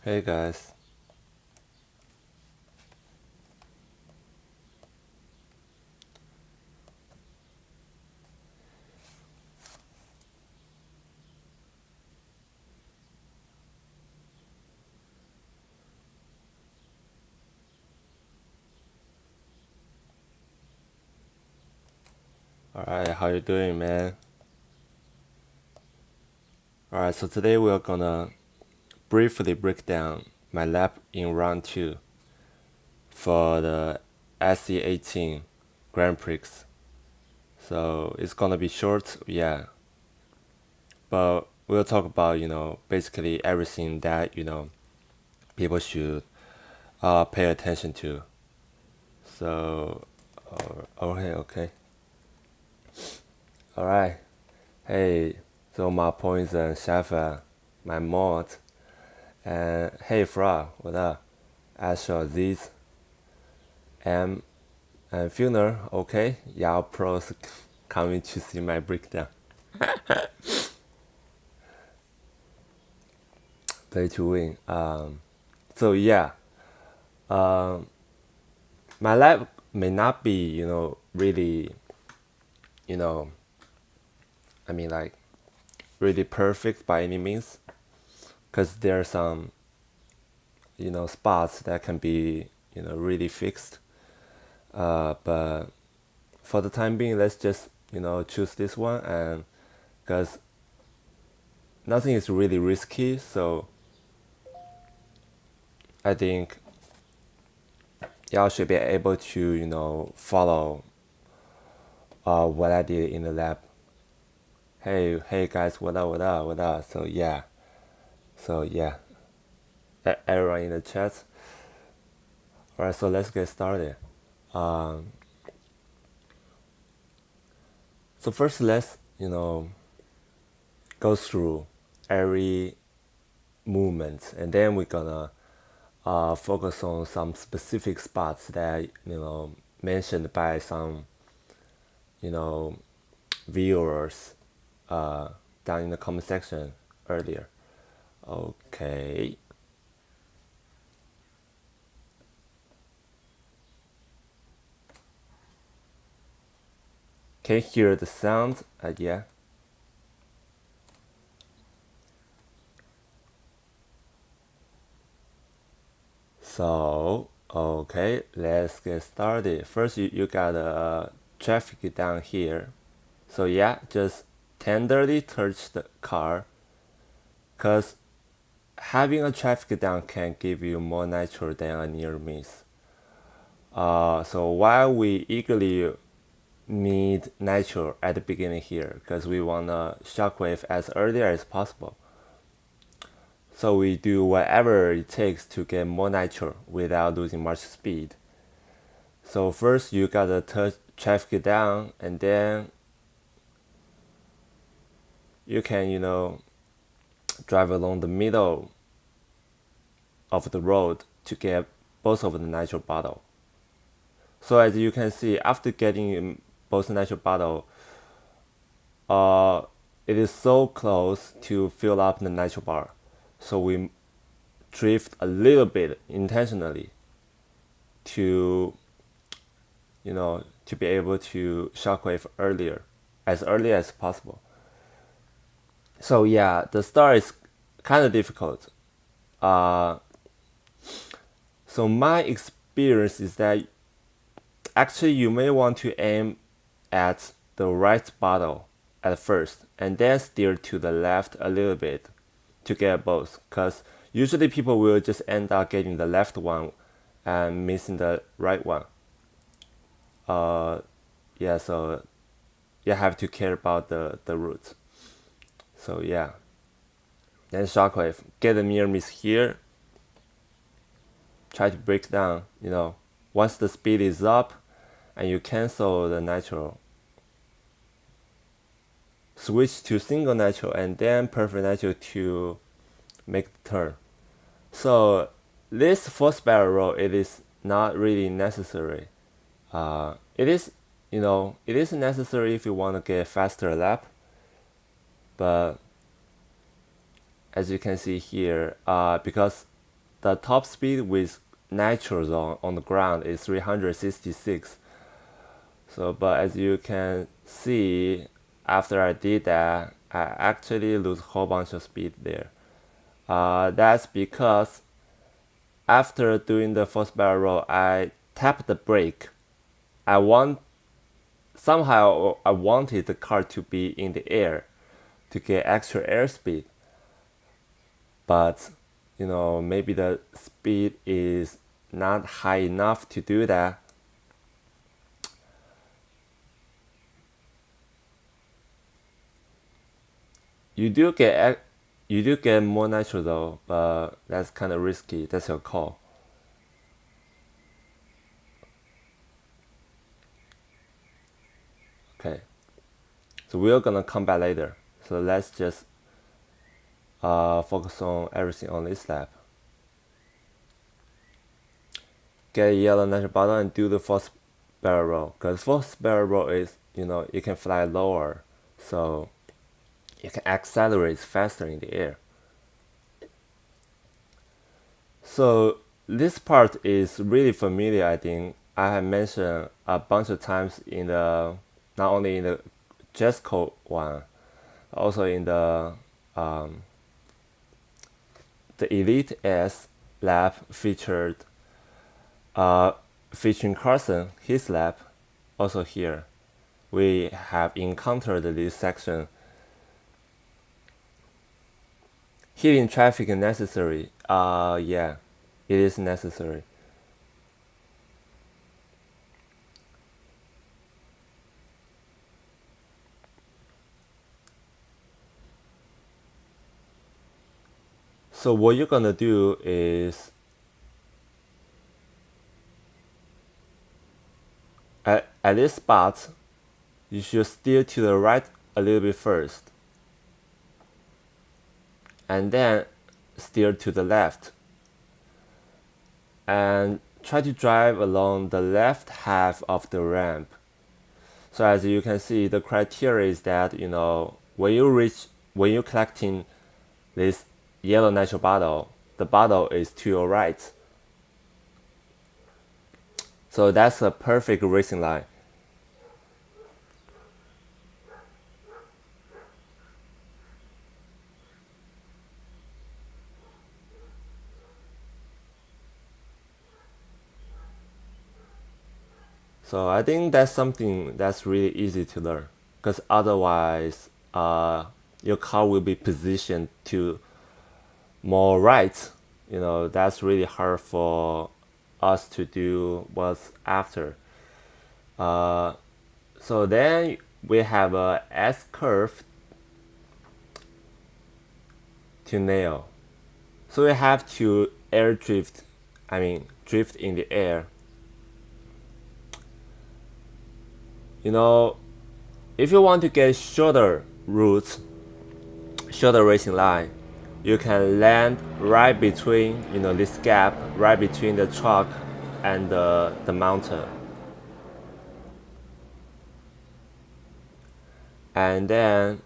Hey guys. Alright, how you doing, man? Alright, so today we're gonna briefly break down my lap in round 2 for the SC18 Grand Prix. So it's gonna be short, yeah. But we'll talk about, basically everything that, people should pay attention to. So, okay. Alright. Hey, so my points and Shafa, my mod. And hey, Fra, what up? Asher, Aziz, M, and Funer, okay? Y'all pros coming to see my breakdown. Play to win. So yeah, um, my life may not be, really, you know, I mean, like, really perfect by any means, because there are some, spots that can be, really fixed. But for the time being, let's just, choose this one, and because nothing is really risky, so I think y'all should be able to, follow what I did in the lab. Hey guys, what up, what up, what up? So yeah, everyone in the chat. All right, so let's get started. Um, so first, let's go through every movement, and then we're gonna focus on some specific spots that mentioned by some you know viewers down in the comment section earlier. Okay. Can you hear the sound? Yeah. So, okay, let's get started. First, you got traffic down here. So yeah, just tenderly touch the car, cause having a traffic down can give you more nitro than a near miss. So while we eagerly need nitro at the beginning here, because we want a shockwave as early as possible. So we do whatever it takes to get more nitro without losing much speed. So first you gotta touch traffic down, and then you can, drive along the middle of the road to get both of the nitro bottle. So as you can see, after getting both nitro bottle, it is so close to fill up the nitro bar. So we drift a little bit intentionally to, to be able to shockwave as early as possible. So yeah, the start is kind of difficult. So my experience is that actually you may want to aim at the right bottle at first and then steer to the left a little bit to get both, because usually people will just end up getting the left one and missing the right one. Yeah, so you have to care about the route. So yeah, then shockwave, get the near miss here, try to break down, once the speed is up and you cancel the nitro, switch to single nitro and then perfect nitro to make the turn. So this force barrel roll, it is not really necessary. It is, it is necessary if you want to get a faster lap, but as you can see here, because the top speed with natural zone on the ground is 366. So, but as you can see, after I did that, I actually lose a whole bunch of speed there. That's because after doing the force barrel roll, I tapped the brake. Somehow I wanted the car to be in the air to get extra airspeed, but maybe the speed is not high enough to do that. You do get more nitro though, but that's kind of risky. That's your call. Okay, so we're gonna come back later. So let's just focus on everything on this lap. Get a yellow nitro bottle and do the force barrel roll. Because force barrel roll is, you can fly lower, so you can accelerate faster in the air. So this part is really familiar, I think. I have mentioned a bunch of times in the, not only in the Jazz Code one, also in the Elite S lab featuring Carson, his lab, also here. We have encountered this section. Hitting traffic necessary. Yeah, it is necessary. So what you're gonna do is at this spot, you should steer to the right a little bit first, and then steer to the left, and try to drive along the left half of the ramp. So as you can see, the criteria is that when you're collecting this yellow nitro bottle, the bottle is to your right. So that's a perfect racing line. So I think that's something that's really easy to learn, because otherwise your car will be positioned to more right. That's really hard for us to do what's after. So then we have a S curve to nail. So we have to drift in the air. If you want to get shorter routes, shorter racing line, you can land right between this gap, right between the truck and the mountain. And then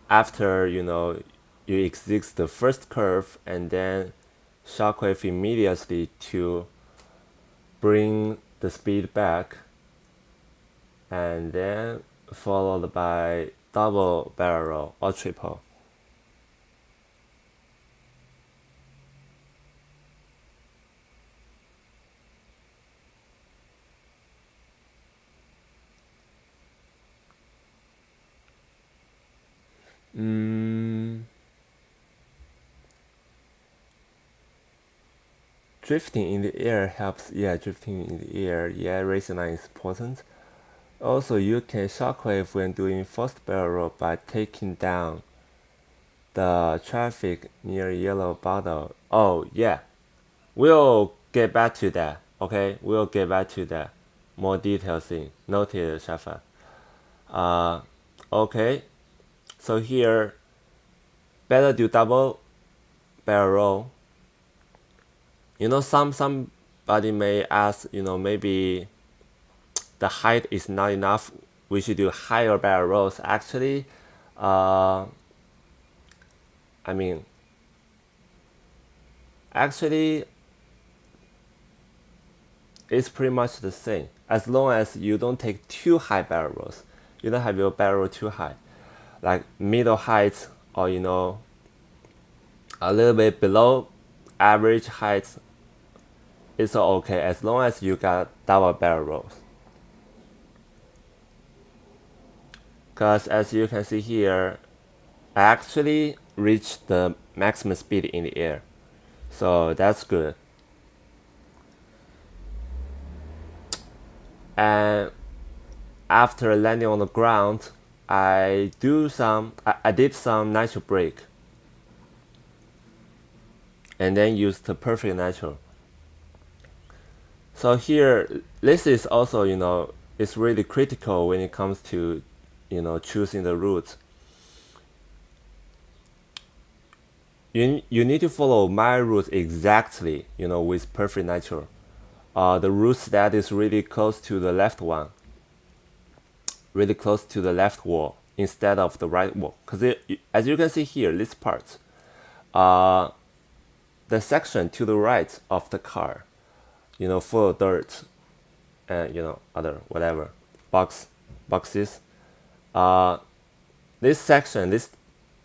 after you exit the first curve, and then shockwave immediately to bring the speed back, and then followed by double barrel or triple. Drifting in the air helps. Yeah, drifting in the air. Yeah, racing line is important. Also, you can shockwave when doing first barrel roll by taking down the traffic near yellow bottle. Oh yeah, we'll get back to that. Okay, we'll get back to that. More details in. Noted, Shafa. Okay, so here, better do double barrel roll. Somebody may ask, maybe the height is not enough. We should do higher barrel rolls. Actually, Actually, it's pretty much the same as long as you don't take too high barrel rolls. You don't have your barrel roll too high, like middle height, or a little bit below average height. It's okay as long as you got double barrel rolls. Because as you can see here, I actually reached the maximum speed in the air, so that's good. And after landing on the ground, I did some nitro brake, and then used the perfect nitro. So here, this is also, it's really critical when it comes to, choosing the route. You need to follow my route exactly, with perfect nitro. The route that is really close to the left one, really close to the left wall instead of the right wall. Because as you can see here, this part, the section to the right of the car, full of dirt and other whatever boxes. This section, this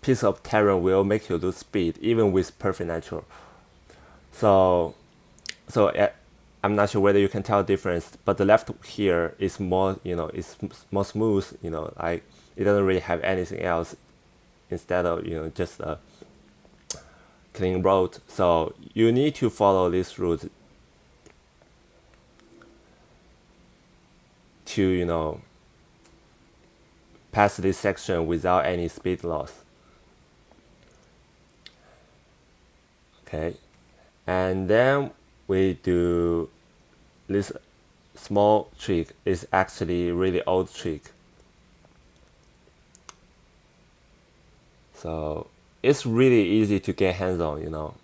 piece of terrain will make you lose speed even with perfect nitro. So I'm not sure whether you can tell the difference, but the left here is more, it's more smooth, like it doesn't really have anything else instead of, just a clean road. So you need to follow this route to, pass this section without any speed loss. Okay, and then we do this small trick. Is actually really old trick. So it's really easy to get hands on,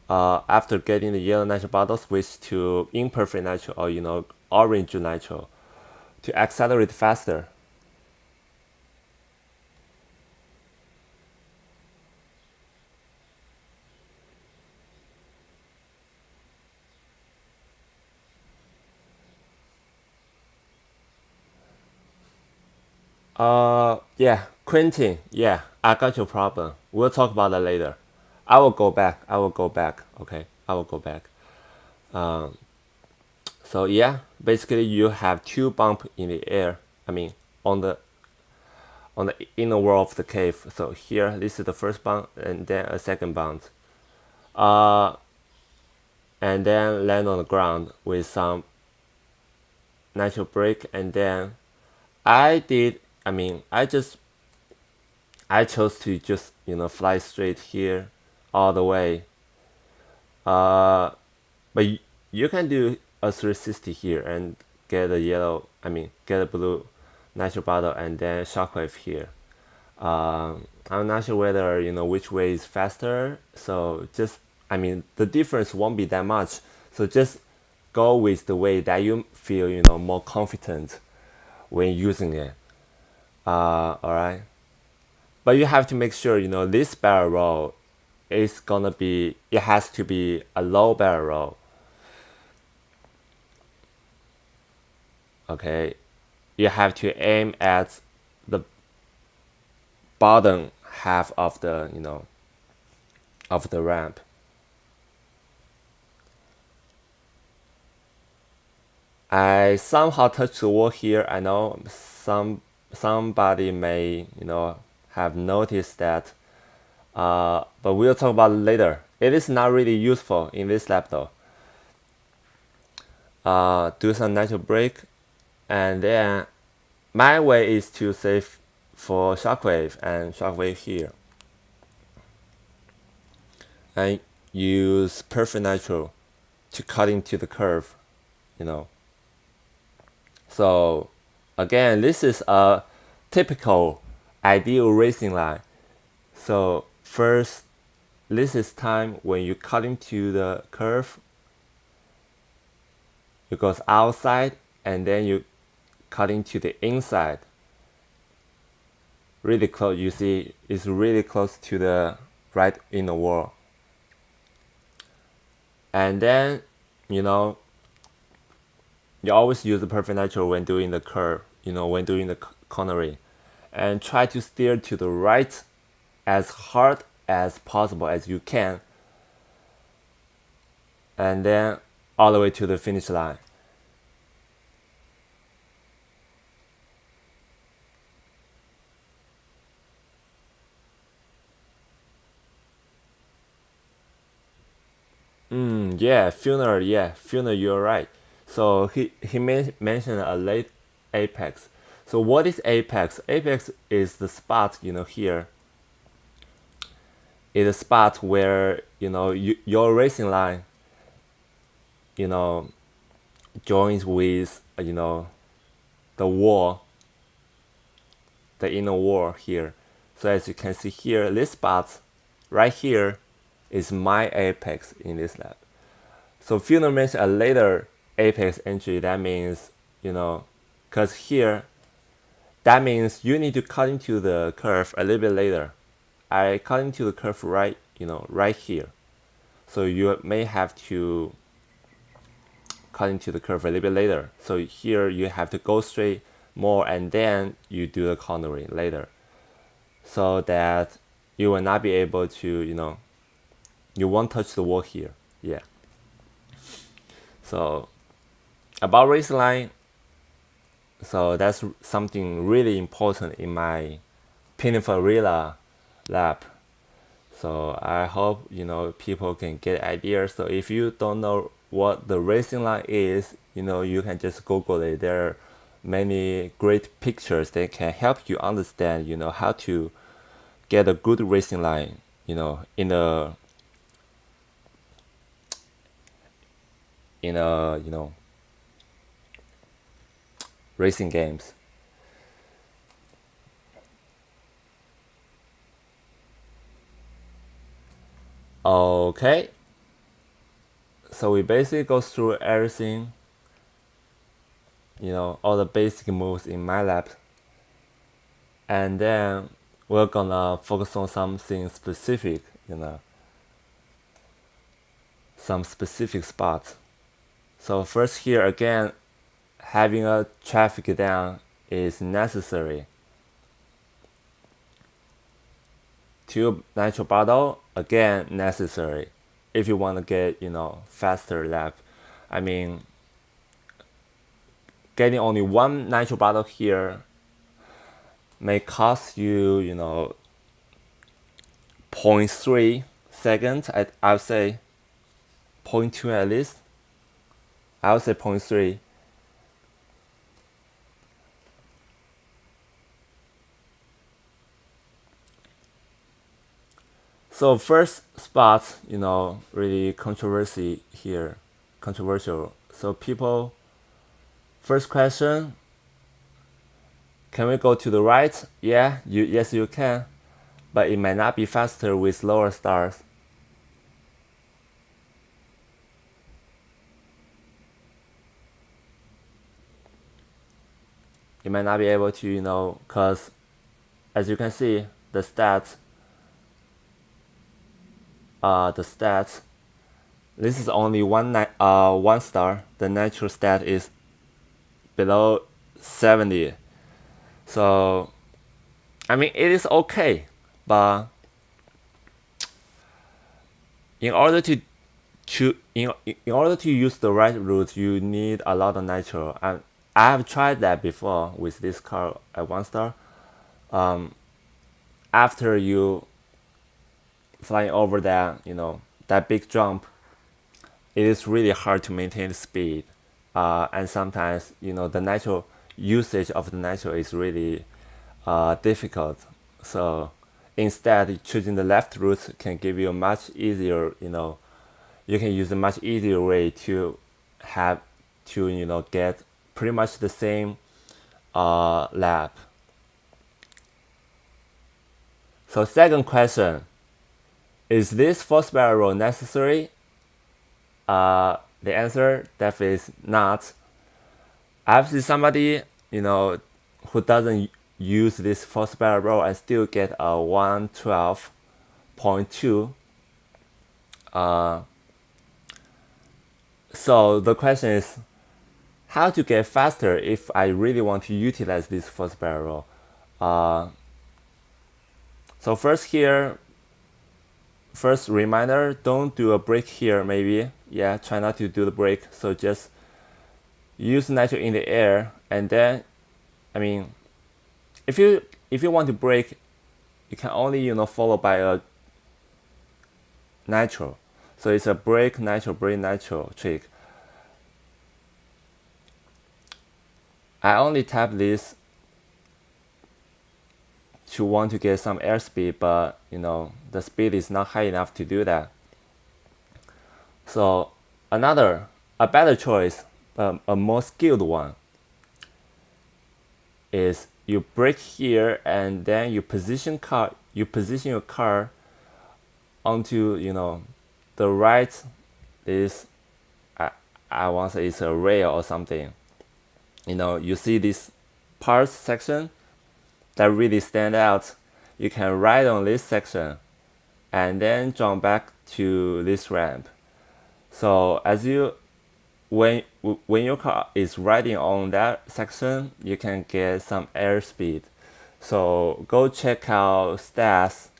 after getting the yellow nitro bottle, switch to imperfect nitro or orange nitro to accelerate faster. Yeah, Quentin, yeah, I got your problem. We'll talk about that later. I will go back. Okay, I will go back. So yeah, basically you have two bump in the air. I mean, on the inner wall of the cave. So here, this is the first bump, and then a second bump. And then land on the ground with some nitro brake, and then I chose to just fly straight here all the way. But you can do a 360 here and get a get a blue nitro bottle and then shockwave here. I'm not sure whether which way is faster. So the difference won't be that much. So just go with the way that you feel more confident when using it. All right. But you have to make sure this barrel roll is gonna be. It has to be a low barrel roll. Okay, you have to aim at the bottom half of the of the ramp. I somehow touched the wall here. I know somebody may have noticed that, but we'll talk about it later. It is not really useful in this lab though. Do some nitro brake, and then my way is to save for shockwave and shockwave here, and use perfect nitro to cut into the curve. So again, this is a typical ideal racing line. So first, this is time when you cut into the curve. You goes outside and then you cut into the inside. Really close. You see, it's really close to the right inner wall. And then, you know, you always use the perfect natural when doing the curve, when doing the cornering. And try to steer to the right as hard as possible as you can. And then all the way to the finish line. Yeah, Funer, you're right. So he mentioned a late apex. So what is apex? Apex is the spot, here. Is a spot where, your racing line, you know, joins with, the wall, the inner wall here. So as you can see here, this spot right here is my apex in this lab. So Funer mentioned a later apex entry. That means, because here, that means you need to cut into the curve a little bit later. I cut into the curve right, right here. So you may have to cut into the curve a little bit later. So here you have to go straight more and then you do the cornering later. So that you will not be able to, you won't touch the wall here. Yeah. So about race line, so that's something really important in my Pininfarina lab. So I hope people can get ideas. So if you don't know what the racing line is, you can just Google it. There are many great pictures that can help you understand, how to get a good racing line, in a racing games. Okay. So we basically go through everything, all the basic moves in my lab. And then we're gonna focus on something specific, some specific spots. So first here again, having a traffic down is necessary. Tube nitro bottle, again necessary. If you want to get, faster lap. I mean, getting only one nitro bottle here may cost you, 0.3 seconds. I would say 0.2 at least. I would say 0.3. So first spot, really controversial. So people, first question, can we go to the right? Yeah, yes you can, but it might not be faster with lower stars. You might not be able to, cause as you can see, the stats, this is only one star. The natural stat is below 70. So, I mean, it is okay, but in order to use the right route, you need a lot of nitro. And I have tried that before with this car at 1 star. After you flying over that, that big jump, it is really hard to maintain the speed. And sometimes, the nitro usage of the nitro is really difficult. So instead, choosing the left route can give you a much easier, you can use a much easier way to have to, get pretty much the same lap. So second question, is this force barrel necessary? The answer definitely is not. I've seen somebody, who doesn't use this force barrel and still get a 112.2 So the question is how to get faster if I really want to utilize this first barrel. So first reminder, don't do a break here maybe. Yeah, try not to do the break. So just use nitro in the air, and then, I mean, if you want to break, you can only follow by a nitro. So it's a break nitro trick. I only tap this to want to get some airspeed, but the speed is not high enough to do that. So a better choice, a more skilled one, is you brake here and then you position your car onto the right. Is I want to say it's a rail or something. You see this parts section that really stand out. You can ride on this section and then jump back to this ramp. So when your car is riding on that section, you can get some airspeed. So go check out stats.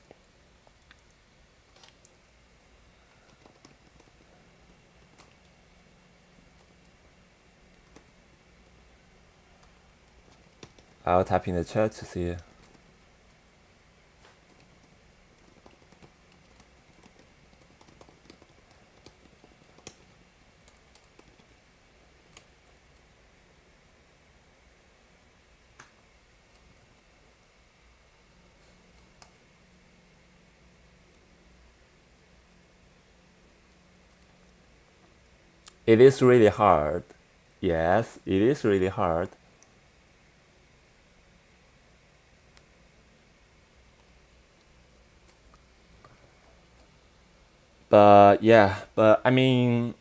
I'll type in the chat to see. It is really hard. Yes, it is really hard. But yeah, I mean,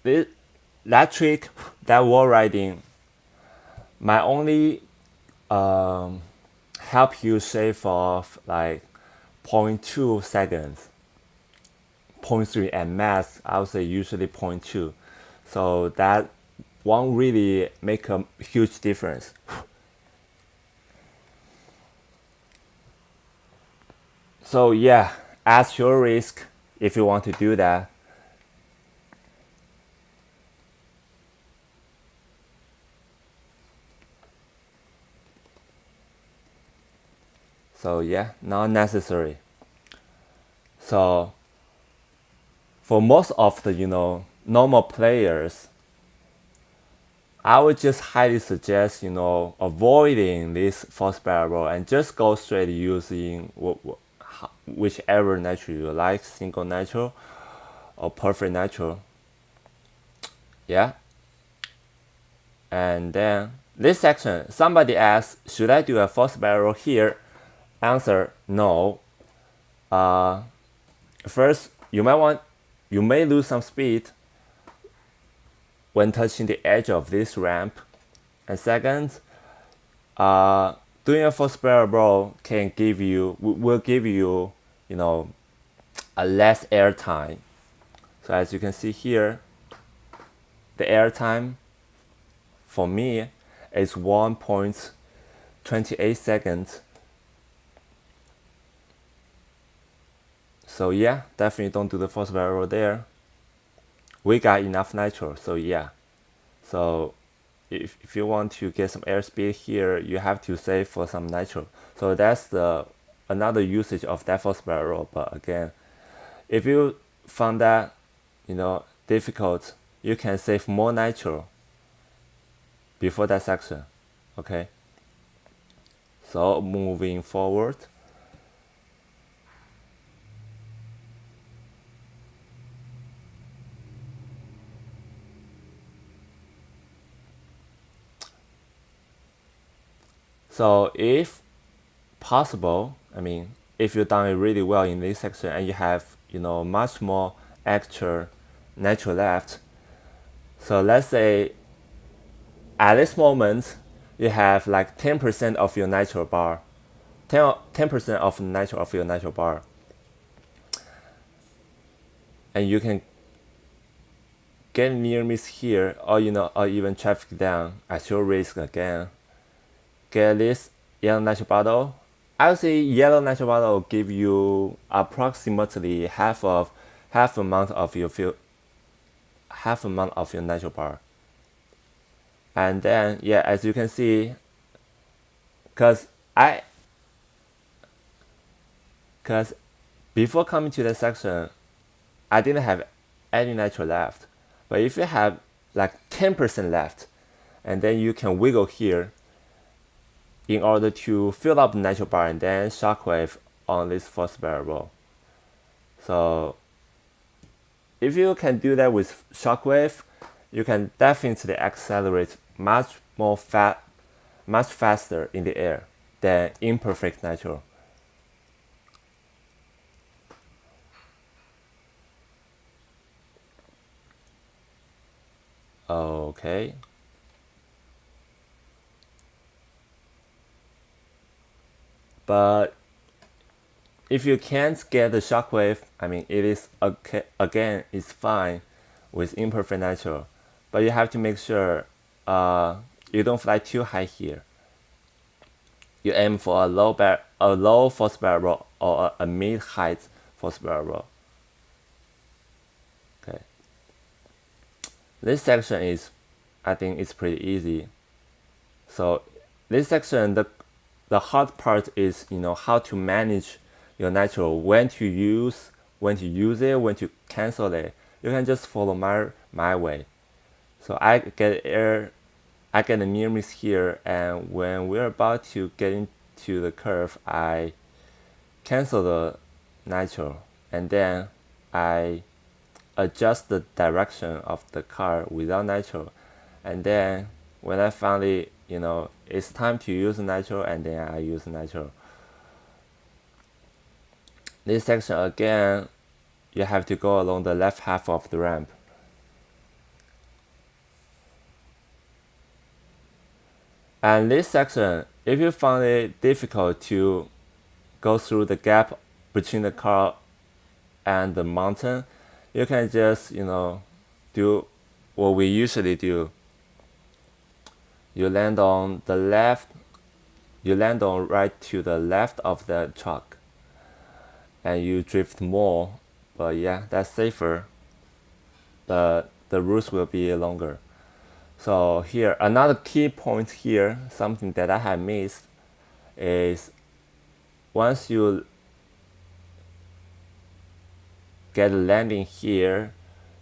that trick, that wall riding, might only help you shave off like 0.2 seconds, 0.3 at max. I would say usually 0.2. So that won't really make a huge difference. So yeah, at your risk if you want to do that. So yeah, not necessary. So for most of the normal players, I would just highly suggest avoiding this false barrel and just go straight using whichever nitro you like, single nitro or perfect nitro. Yeah. And then this section, somebody asks, should I do a false barrel here? Answer, no. First, you may lose some speed when touching the edge of this ramp. And second, doing a false barrel will give you, a less air time. So as you can see here, the air time for me is 1.28 seconds. So yeah, definitely don't do the false barrel there. We got enough nitro, so yeah. So if you want to get some airspeed here, you have to save for some nitro. So that's another usage of that false barrel. But again, if you found that difficult, you can save more nitro before that section. Okay. So moving forward. So if possible, I mean, if you've done it really well in this section and you have, much more extra nitro left. So let's say at this moment, you have like 10% of your nitro bar, 10% of nitro of your nitro bar. And you can get near miss here, or or even traffic down at your risk again. Get this yellow nitro bottle. I would say yellow nitro bottle will give you approximately half amount of your nitro bar. And then yeah, as you can see, cause before coming to that section, I didn't have any nitro left. But if you have like 10% left, and then you can wiggle here in order to fill up the nitro bar and then shockwave on this force barrel. So if you can do that with shockwave, you can definitely accelerate much faster in the air than imperfect nitro. Okay. But if you can't get the shockwave, I mean, it is okay, again, it's fine with imperfect nitro, but you have to make sure you don't fly too high here. You aim for a low force barrel or a mid height force barrel. Okay. This section is, I think, it's pretty easy. So this section, the hard part is how to manage your nitro, when to use it, when to cancel it. You can just follow my way. So I get a near miss here, and when we're about to get into the curve, I cancel the nitro, and then I adjust the direction of the car without nitro, and then when I finally it's time to use nitro, and then I use nitro. This section again, you have to go along the left half of the ramp. And this section, if you find it difficult to go through the gap between the car and the mountain, you can just do what we usually do. You land on the left, you land on right to the left of the truck, and you drift more. But yeah, that's safer. The routes will be longer. So here, another key point here, something that I have missed, is once you get a landing here,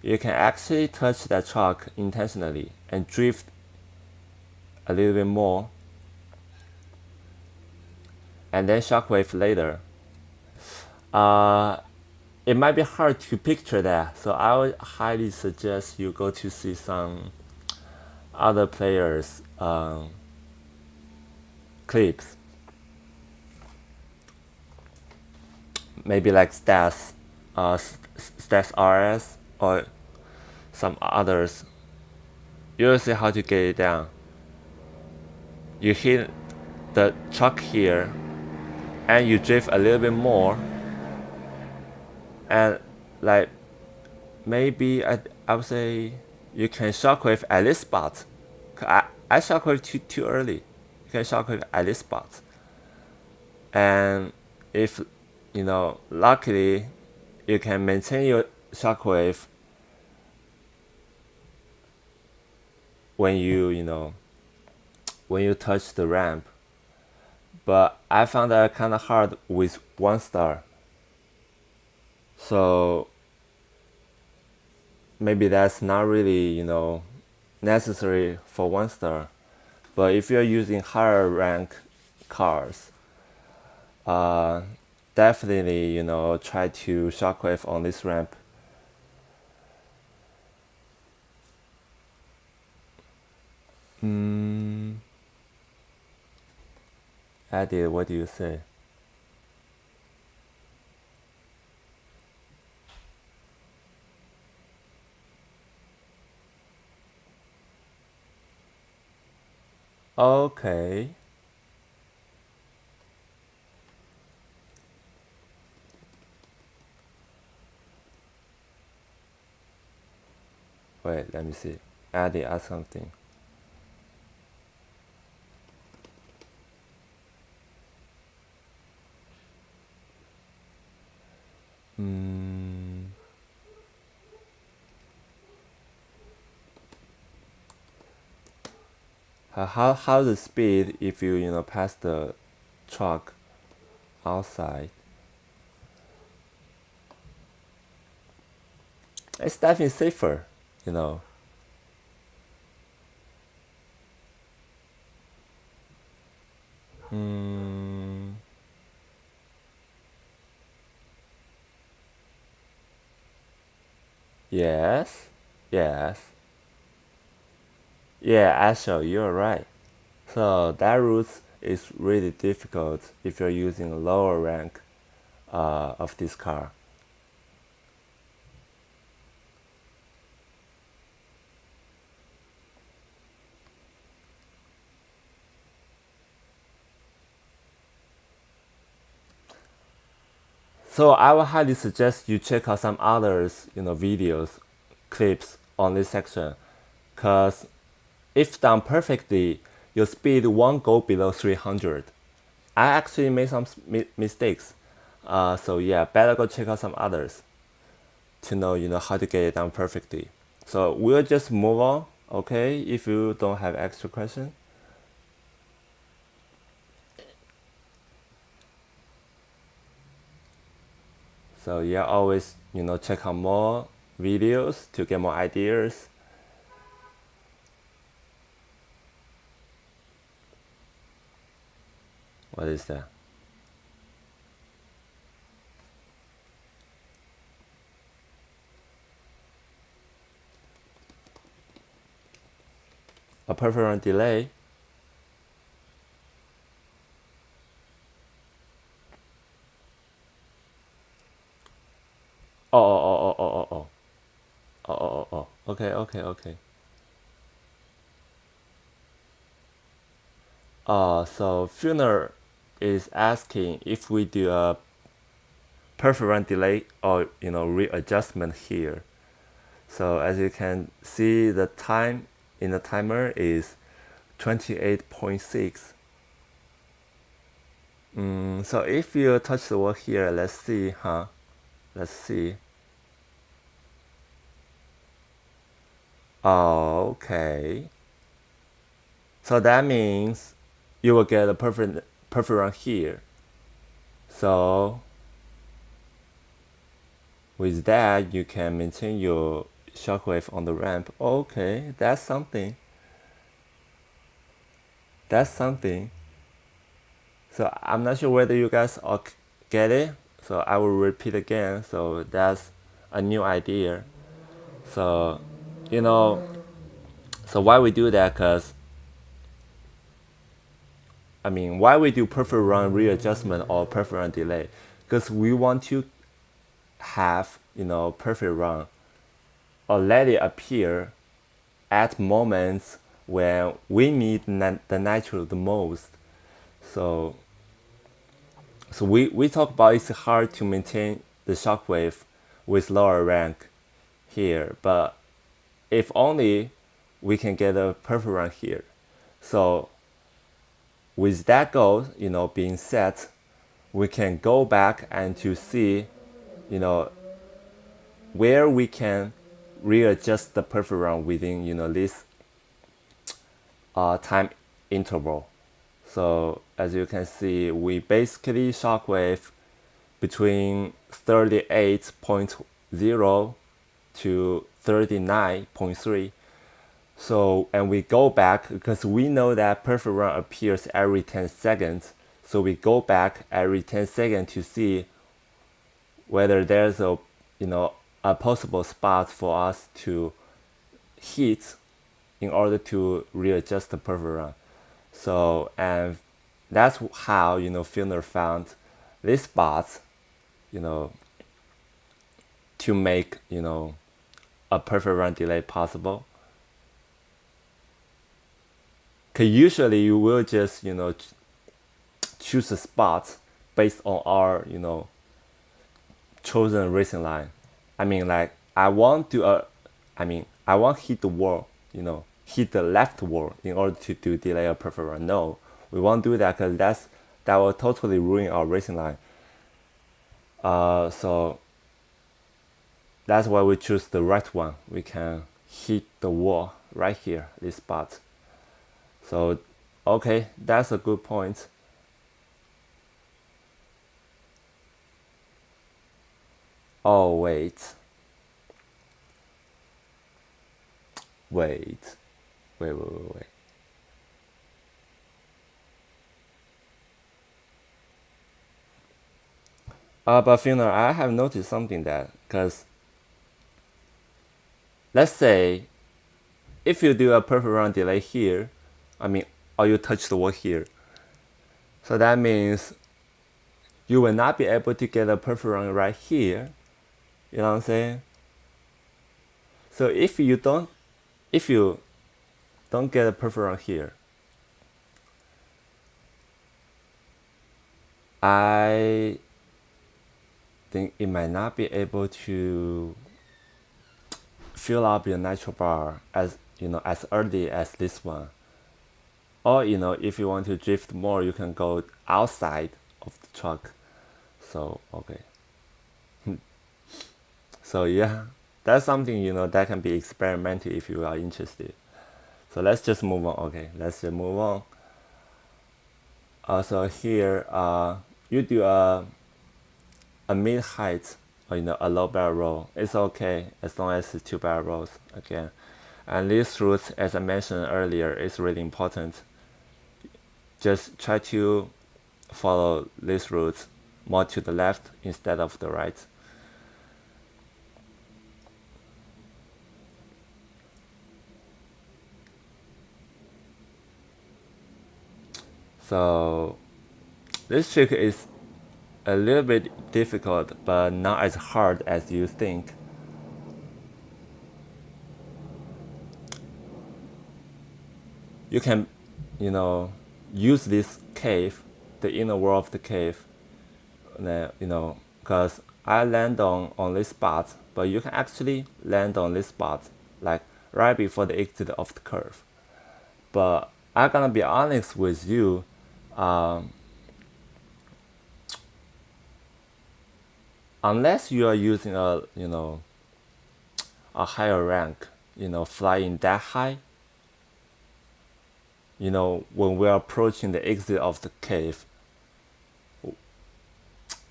you can actually touch that truck intentionally and drift a little bit more, and then shockwave later. It might be hard to picture that, so I would highly suggest you go to see some other players' clips, maybe like Stats RS or some others. You'll see how to get it down. You hit the truck here, and you drift a little bit more, and like maybe I would say you can shockwave at this spot. I shockwave too early. You can shockwave at this spot, and if luckily you can maintain your shockwave when you touch the ramp. But I found that kind of hard with 1 star. So maybe that's not really necessary for 1 star. But if you're using higher rank cars, definitely try to shockwave on this ramp. Eddie, what do you say? Okay. Wait, let me see. Add something. How the speed if you pass the truck outside? It's definitely safer, you know. Yes, yes. Yeah, actually, you're right. So that route is really difficult if you're using a lower rank of this car. So I would highly suggest you check out some others, videos, clips on this section, cause if done perfectly, your speed won't go below 300. I actually made some mistakes, so yeah, better go check out some others to know how to get it done perfectly. So we'll just move on, okay? If you don't have extra question. So yeah, always check out more videos to get more ideas. What is that? A perfect run delay. Oh, oh, oh, oh, oh, oh, oh, oh, oh, oh. Okay, okay, okay. So Funer is asking if we do a perfect run delay or readjustment here. So as you can see, the time in the timer is 28.6. So if you touch the wall here, let's see, huh? Let's see. Okay. So that means you will get a perfect run here. So with that, you can maintain your shockwave on the ramp. Okay, that's something. That's something. So I'm not sure whether you guys all get it. So I will repeat again. So that's a new idea. So, you know, so why we do that? Why we do perfect run readjustment or perfect run delay? Because we want to have, perfect run or let it appear at moments when we need the nitro the most. So we talk about it's hard to maintain the shockwave with lower rank here, but if only we can get a perfect run here. So with that goal, being set, we can go back and to see, where we can readjust the perfect run within, this time interval. So as you can see, we basically shockwave between 38.0 to 39.3. So, and we go back because we know that perfect run appears every 10 seconds. So we go back every 10 seconds to see whether there's a possible spot for us to hit in order to readjust the perfect run. So, and that's how, Filner found these spots, to make, a perfect run delay possible. Cause usually you will just, choose a spot based on our, chosen racing line. Like I want to, I want hit the wall, hit the left wall in order to do delay a perfect run. No, we won't do that because that will totally ruin our racing line. So that's why we choose the right one. We can hit the wall right here, this spot. So, okay, that's a good point. Oh, wait. Wait. But Fiona, I have noticed something that, because let's say if you do a perfect run delay here, or you touch the wall here, so that means you will not be able to get a perfect run right here. You know what I'm saying? So if you don't get a perfect run here, I think it might not be able to fill up your nitro bar as early as this one. Or if you want to drift more, you can go outside of the truck. So okay. So yeah, that's something that can be experimented if you are interested. So let's just move on. Okay, let's just move on. So here, you do a mid height or a low barrel roll. It's okay as long as it's 2 barrel rolls again. And these routes, as I mentioned earlier, is really important. Just try to follow these routes more to the left instead of the right. So this trick is a little bit difficult, but not as hard as you think. You can, use this cave, the inner wall of the cave, because I land on this spot, but you can actually land on this spot, like right before the exit of the curve. But I'm gonna be honest with you, unless you are using a higher rank, flying that high, when we're approaching the exit of the cave,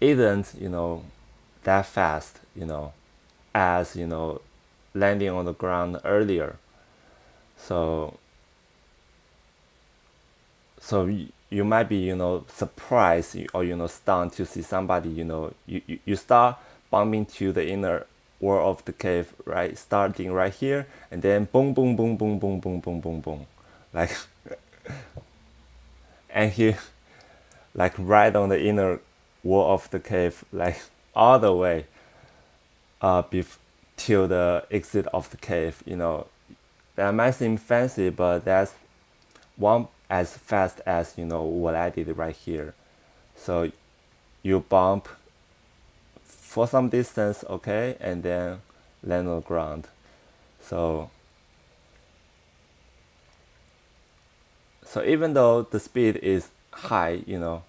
isn't that fast, as landing on the ground earlier. So you might be surprised or stunned to see somebody you start bumping to the inner wall of the cave, right, starting right here, and then boom boom boom boom boom boom boom boom boom, like and he like right on the inner wall of the cave, like all the way till the exit of the cave. That might seem fancy, but that's one as fast as what I did right here. So you bump for some distance, okay, and then land on the ground. So even though the speed is high, you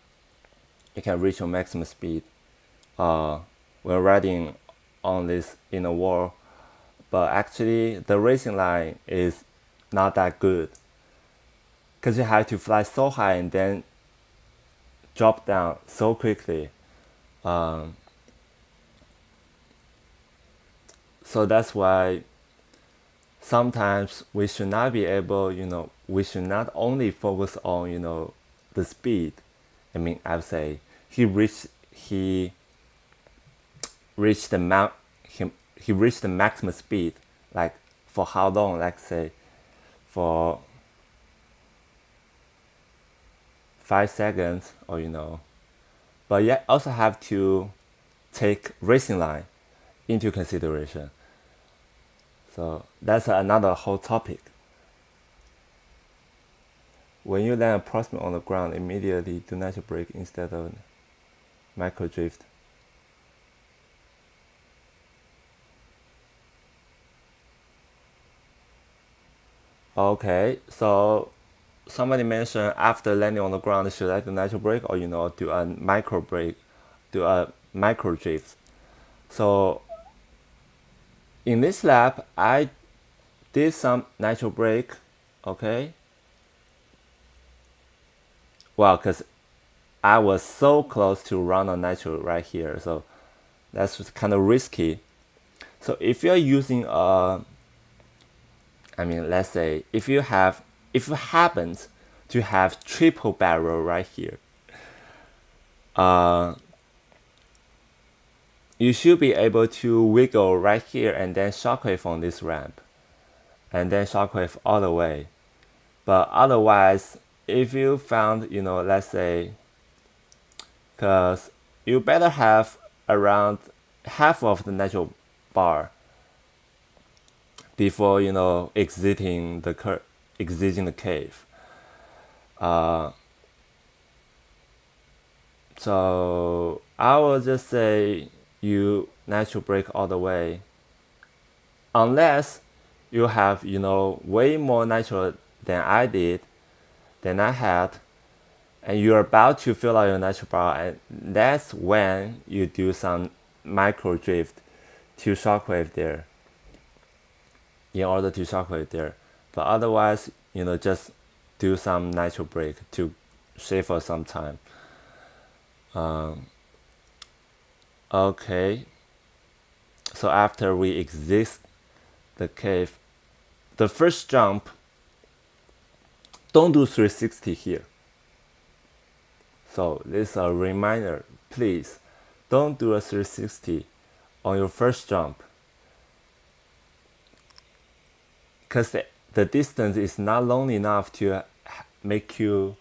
can reach your maximum speed when riding on this inner wall, but actually the racing line is not that good because you have to fly so high and then drop down so quickly. So that's why sometimes we should not be able, we should not only focus on, the speed. I would say he reached the he reached the maximum speed, like for how long? Like say for 5 seconds, or but yet also have to take racing line into consideration. So that's another whole topic. When you land approximately on the ground, immediately do not brake instead of micro drift. Okay, so somebody mentioned after landing on the ground, should I do nitro brake or do a micro brake, do a micro drift? So in this lap, I did some nitro brake, okay? Well, cause I was so close to run on nitro right here, so that's kind of risky. So if you're using let's say if you happen to have triple barrel right here, you should be able to wiggle right here and then shockwave on this ramp, and then shockwave all the way. But otherwise, if you found, let's say, because you better have around half of the natural bar before exiting the cave. So I will just say you natural brake all the way, unless you have way more natural than I had, and you're about to fill out your natural bar, and that's when you do some micro drift to shockwave there, in order to shockwave there. But otherwise, just do some nitro brake to save for some time. Okay, so after we exit the cave, the first jump, don't do 360 here. So this is a reminder, please don't do a 360 on your first jump, because the distance is not long enough to make you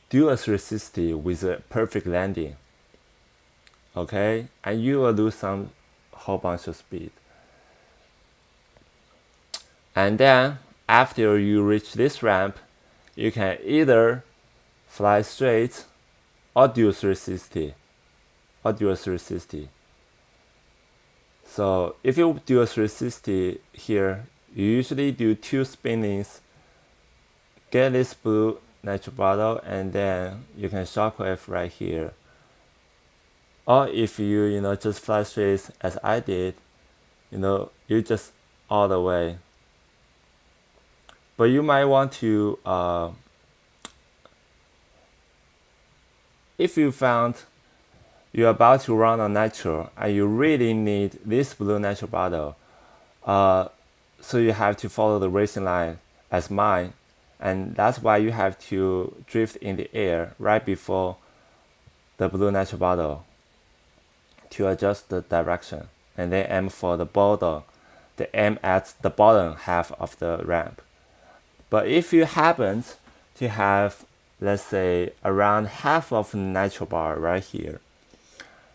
do a 360 with a perfect landing. Okay, and you will lose some whole bunch of speed. And then after you reach this ramp, you can either fly straight or do 360 or do a 360. So if you do a 360 here, you usually do 2 spinnings, get this blue nitro bottle, and then you can shockwave right here. Or if you just fly straight as I did, you just all the way. But you might want to, if you found you're about to run on nitro and you really need this blue nitro bottle, so you have to follow the racing line as mine, and that's why you have to drift in the air right before the blue nitro bottle to adjust the direction, and then aim for the bottom, aim at the bottom half of the ramp. But if you happen to have, let's say, around half of the nitro bar right here,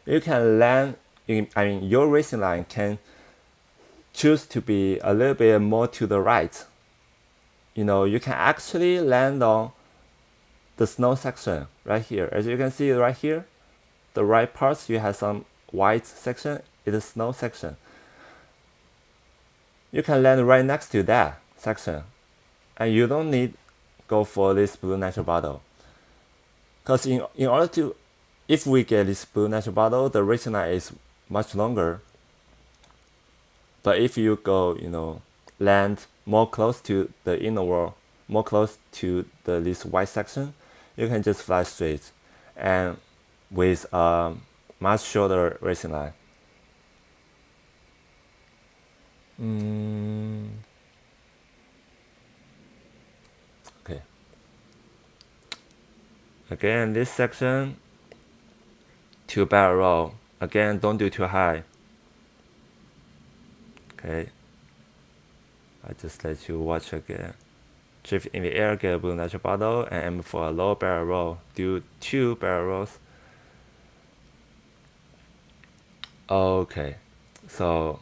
you can land your racing line can choose to be a little bit more to the right. You can actually land on the snow section right here. As you can see right here, the right parts, you have some white section, it is snow section. You can land right next to that section, and you don't need go for this blue nitro bottle. Because in order to, if we get this blue nitro bottle, the racing line is much longer. But if you go, land more close to the inner wall, more close to this white section, you can just fly straight, and with a much shorter racing line. Okay. Again, this section, 2 barrel roll. Again, don't do too high. Okay. I just let you watch again. Drift in the air, get a blue nitro bottle, and aim for a low barrel roll. Do 2 barrel rolls. Okay, so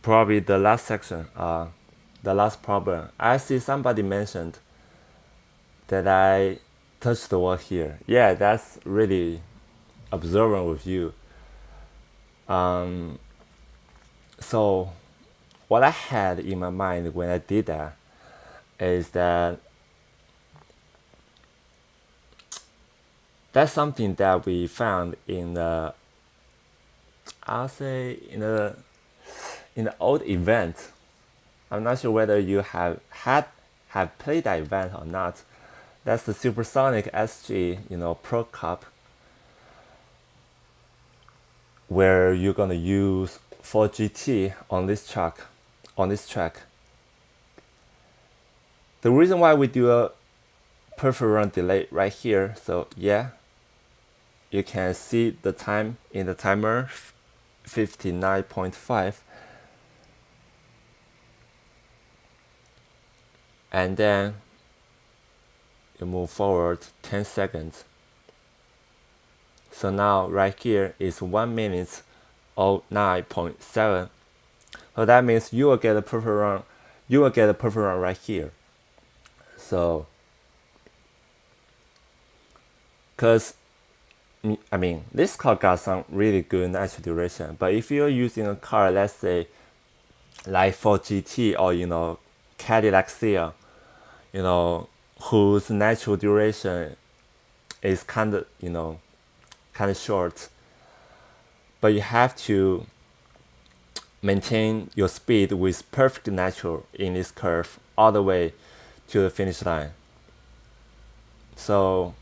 probably the last section, the last problem. I see somebody mentioned that I touched the wall here. Yeah, that's really observant with you. So what I had in my mind when I did that is that that's something that we found in the, I'll say, in the old event. I'm not sure whether you have played that event or not. That's the Supersonic SG, Pro Cup, where you're gonna use 4GT on this track. The reason why we do a perfect run delay right here, so yeah, you can see the time in the timer, 59.5, and then you move forward 10 seconds. So now right here is 1 minute 09.7. So that means you will get a perfect run. You will get a perfect run right here. So, cause I mean, this car got some really good natural duration. But if you're using a car, let's say like 4GT or Cadillac Seal, whose natural duration is kind of short, but you have to maintain your speed with perfect natural in this curve all the way to the finish line. So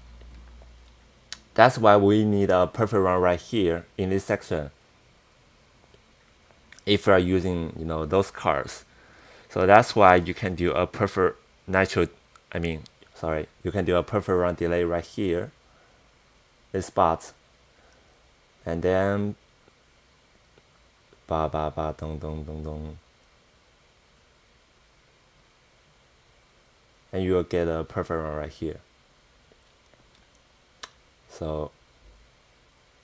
that's why we need a perfect run right here in this section if you are using those cars. So that's why you can do a perfect natural, you can do a perfect run delay right here, this spot, and then ba ba ba dong dong dong dong, and you will get a perfect run right here. So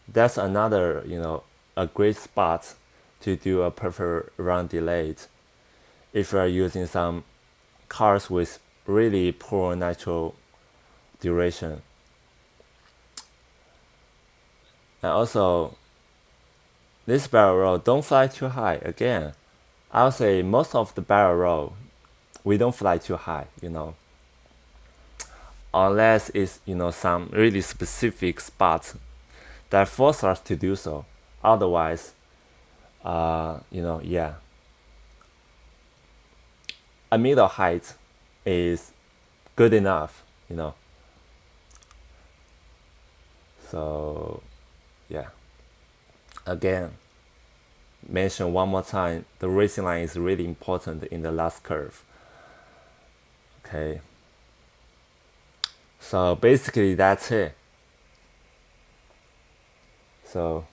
that's another a great spot to do a perfect run delayed if you are using some cars with really poor natural duration. And also, this barrel roll, don't fly too high. Again, I'll say most of the barrel roll, we don't fly too high, unless it's some really specific spots that force us to do so. Otherwise, yeah, a middle height is good enough, So, yeah. Again, mention one more time, the racing line is really important in the last curve. Okay. So basically that's it. So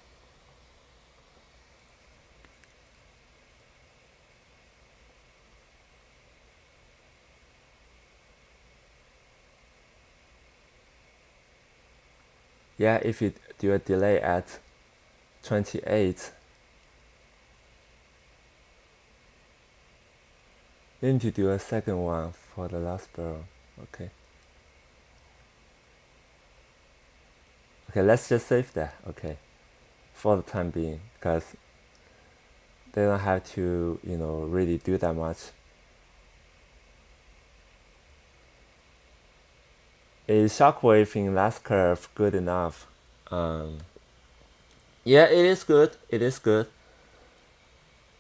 yeah, if you do a delay at 28, you need to do a second one for the last barrel. Okay. Okay, let's just save that. Okay, for the time being, because they don't have to, really do that much. Is shockwave in last curve good enough? Yeah, it is good. It is good.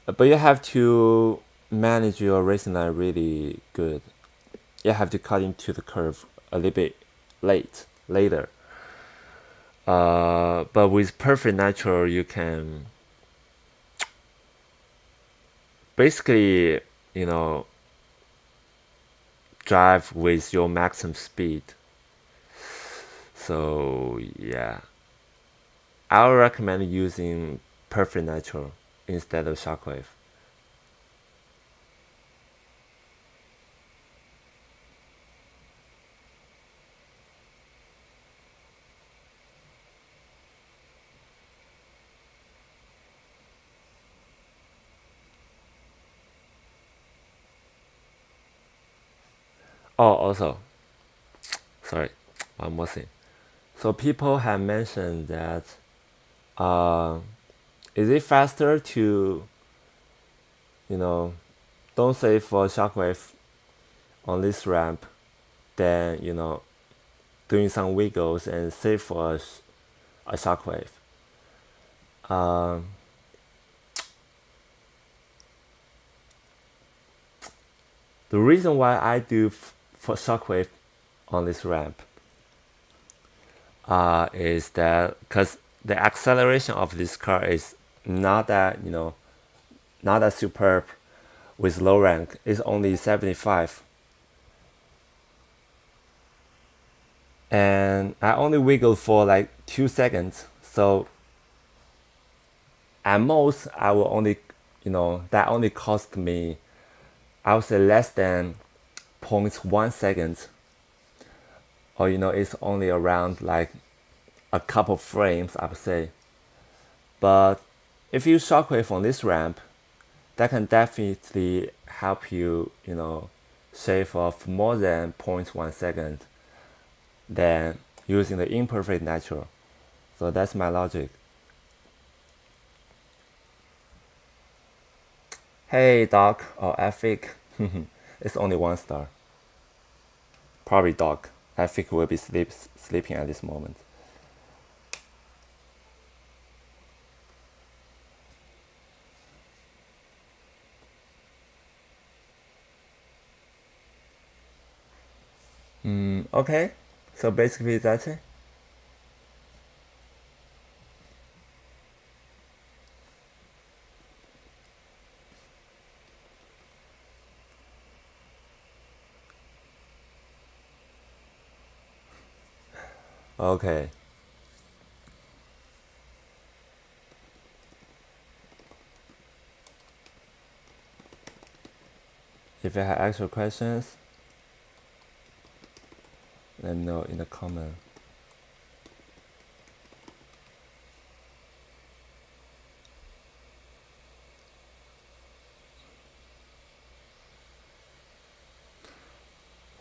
But you have to manage your racing line really good. You have to cut into the curve a little bit later. But with perfect natural, you can basically, drive with your maximum speed. So yeah, I would recommend using perfect natural instead of shockwave. Oh, also, sorry, one more thing. So people have mentioned that is it faster to don't save for shockwave on this ramp, then doing some wiggles and save for a shockwave. The reason why I do for shockwave on this ramp is that because the acceleration of this car is not that not that superb with low rank. It's only 75, and I only wiggle for like 2 seconds. So at most I will only that only cost me, I would say, less than 0.1 second, or it's only around like a couple frames, I would say. But if you shockwave on this ramp, that can definitely help you shave off more than 0.1 second than using the imperfect natural. So that's my logic. Hey Doc or Efik, it's only 1 star. Probably Doc. Efik will be sleeping at this moment. Okay, so basically that's it. Okay. If you have actual questions, let me know in the comment.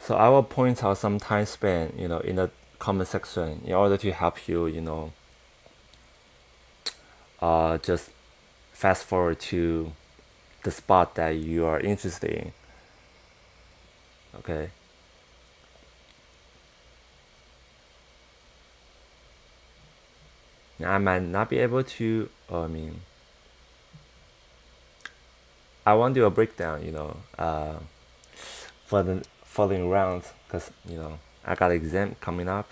So I will point out some time span, in the comment section in order to help you, just fast forward to the spot that you are interested in. Okay. Now, I might not be able to. I won't do a breakdown, for the following rounds, because I got exam coming up.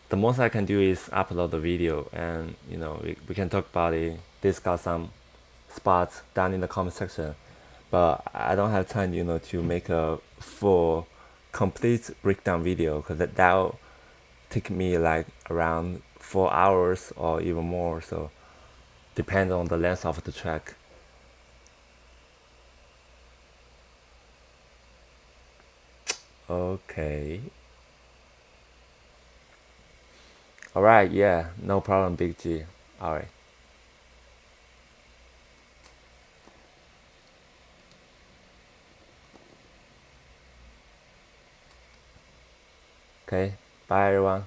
The most I can do is upload the video, and we can talk about it, discuss some spots down in the comment section. But I don't have time, to make a full, complete breakdown video, because that'll take me like around 4 hours or even more. So depends on the length of the track. Okay. Alright, yeah, no problem, Big G. Alright. Okay, bye everyone.